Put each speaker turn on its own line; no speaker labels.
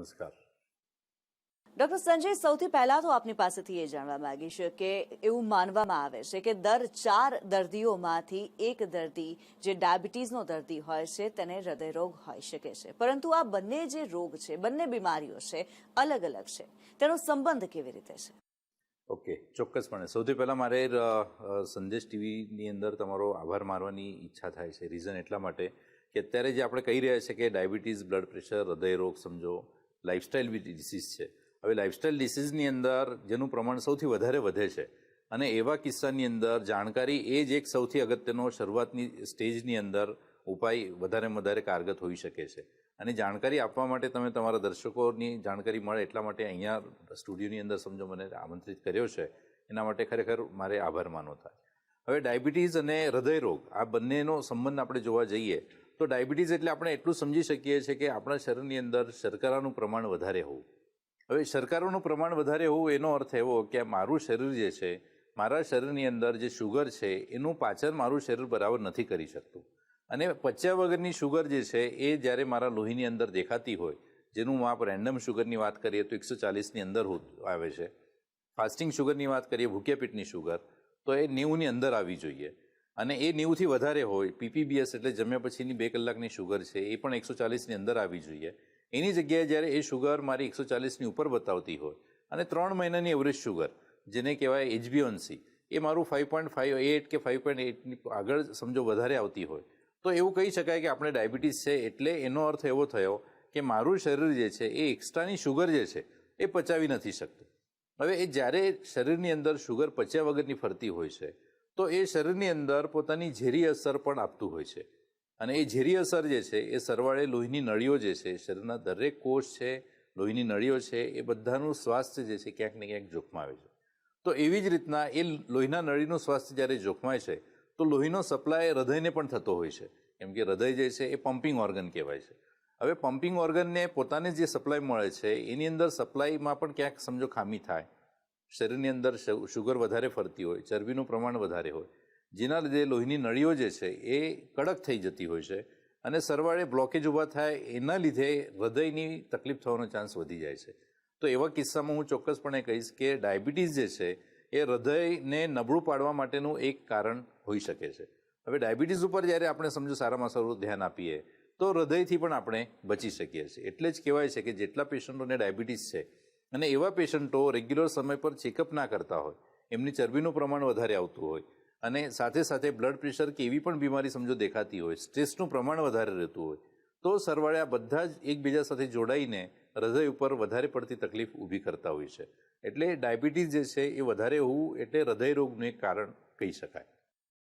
નમસ્કાર
ડોક્ટર સંજય, સૌથી પહેલા તો આપની પાસેથી એ જાણવા માંગીશ કે એવું માનવામાં આવે છે કે દર 4 દર્દીઓમાંથી એક દર્દી જે ડાયાબિટીસનો દર્દી હોય છે તેને હૃદયરોગ હોઈ શકે છે, પરંતુ આ બંને જે રોગ છે, બંને બીમારીઓ છે, અલગ અલગ છે, તેનો સંબંધ કેવી રીતે છે?
ઓકે, ચોક્કસપણે. સૌથી પહેલાં મારે સંદેશ ટીવીની અંદર તમારો આભાર માનવાની ઈચ્છા થાય છે. રીઝન એટલા માટે કે અત્યારે જે આપણે કહી રહ્યા છીએ કે ડાયાબિટીસ, બ્લડ પ્રેશર, હૃદયરોગ સમજો લાઇફસ્ટાઇલ ડિસીઝ છે. હવે લાઇફસ્ટાઇલ ડિસીઝની અંદર જેનું પ્રમાણ સૌથી વધારે વધે છે અને એવા કિસ્સાની અંદર જાણકારી એ જ એક સૌથી અગત્યનો શરૂઆતની સ્ટેજની અંદર ઉપાય વધારે કારગત હોઈ શકે છે. અને જાણકારી આપવા માટે તમે તમારા દર્શકોની જાણકારી મળે એટલા માટે અહીંયા સ્ટુડિયોની અંદર સમજો મને આમંત્રિત કર્યો છે, એના માટે ખરેખર મારે આભાર માનવો થાય. હવે ડાયાબિટીસ અને હૃદયરોગ આ બંનેનો સંબંધ આપણે જોવા જઈએ તો ડાયાબિટીસ એટલે આપણે એટલું સમજી શકીએ છીએ કે આપણા શરીરની અંદર શર્કરાનું પ્રમાણ વધારે હોવું. હવે શર્કરાનું પ્રમાણ વધારે હોવું એનો અર્થ એવો કે મારું શરીર જે છે, મારા શરીરની અંદર જે શુગર છે એનું પાચન મારું શરીર બરાબર નથી કરી શકતું. અને પચ્યા વગરની શુગર જે છે એ જ્યારે મારા લોહીની અંદર દેખાતી હોય, જેનું માપ રેન્ડમ શુગરની વાત કરીએ તો 140ની અંદર આવે છે. ફાસ્ટિંગ શુગરની વાત કરીએ, ભૂખ્યા પેટની શુગર, તો એ 90ની અંદર આવી જોઈએ. અને એ 90થી વધારે હોય, પીપીબીએસ એટલે જમ્યા પછીની 2 કલાકની શુગર છે એ પણ 140ની અંદર આવી જોઈએ. એની જગ્યાએ જ્યારે એ શુગર મારી 140ની ઉપર બતાવતી હોય અને 3 મહિનાની એવરેજ શુગર જેને કહેવાય HbA1c એ મારું 5.58 કે 5.8ની આગળ સમજો વધારે આવતી હોય તો એવું કહી શકાય કે આપણે ડાયાબિટીસ છે. એટલે એનો અર્થ એવો થયો કે મારું શરીર જે છે એ એક્સ્ટ્રાની શુગર જે છે એ પચાવી નથી શકતું. હવે એ જ્યારે શરીરની અંદર શુગર પચ્યા વગરની ફરતી હોય છે તો એ શરીરની અંદર પોતાની ઝેરી અસર પણ આપતું હોય છે. અને એ ઝેરી અસર જે છે એ સરવાળે લોહીની નળીઓ જે છે, શરીરના દરેક કોષ છે, લોહીની નળીઓ છે, એ બધાનું સ્વાસ્થ્ય જે છે ક્યાંક ને ક્યાંક જોખમાવે છે. તો એવી જ રીતના એ લોહીના નળીનું સ્વાસ્થ્ય જ્યારે જોખમાય છે તો લોહીનો સપ્લાય હૃદયને પણ થતો હોય છે. કેમ કે હૃદય જે છે એ પમ્પિંગ ઓર્ગન કહેવાય છે. હવે પમ્પિંગ ઓર્ગનને પોતાને જે સપ્લાય મળે છે એની અંદર સપ્લાયમાં પણ ક્યાંક સમજો ખામી થાય, શરીરની અંદર શુગર વધારે ફરતી હોય, ચરબીનું પ્રમાણ વધારે હોય, જેના લીધે લોહીની નળીઓ જે છે એ કડક થઈ જતી હોય છે અને સરવાળે બ્લોકેજ ઊભા થાય, એના લીધે હૃદયની તકલીફ થવાનો ચાન્સ વધી જાય છે. તો એવા કિસ્સામાં હું ચોક્કસપણે કહીશ કે ડાયાબિટીસ જે છે એ હૃદયને નબળું પાડવા માટેનું એક કારણ હોઈ શકે છે. હવે ડાયાબિટીસ ઉપર જ્યારે આપણે સમજો સારામાં સારું ધ્યાન આપીએ તો હૃદયથી પણ આપણે બચી શકીએ છીએ. એટલે જ કહેવાય છે કે જેટલા પેશન્ટોને ડાયાબિટીસ છે અને એવા પેશન્ટો રેગ્યુલર સમય પર ચેકઅપ ના કરતા હોય, એમની ચરબીનું પ્રમાણ વધારે આવતું હોય અને સાથે સાથે બ્લડ પ્રેશર કે એવી પણ બીમારી સમજો દેખાતી હોય, સ્ટ્રેસનું પ્રમાણ વધારે રહેતું હોય, તો સરવાળે આ બધા જ એકબીજા સાથે જોડાઈને હૃદય ઉપર વધારે પડતી તકલીફ ઊભી કરતા હોય છે. એટલે ડાયાબિટીસ જે છે એ વધારે હોવું એટલે હૃદયરોગનું એક કારણ કહી શકાય.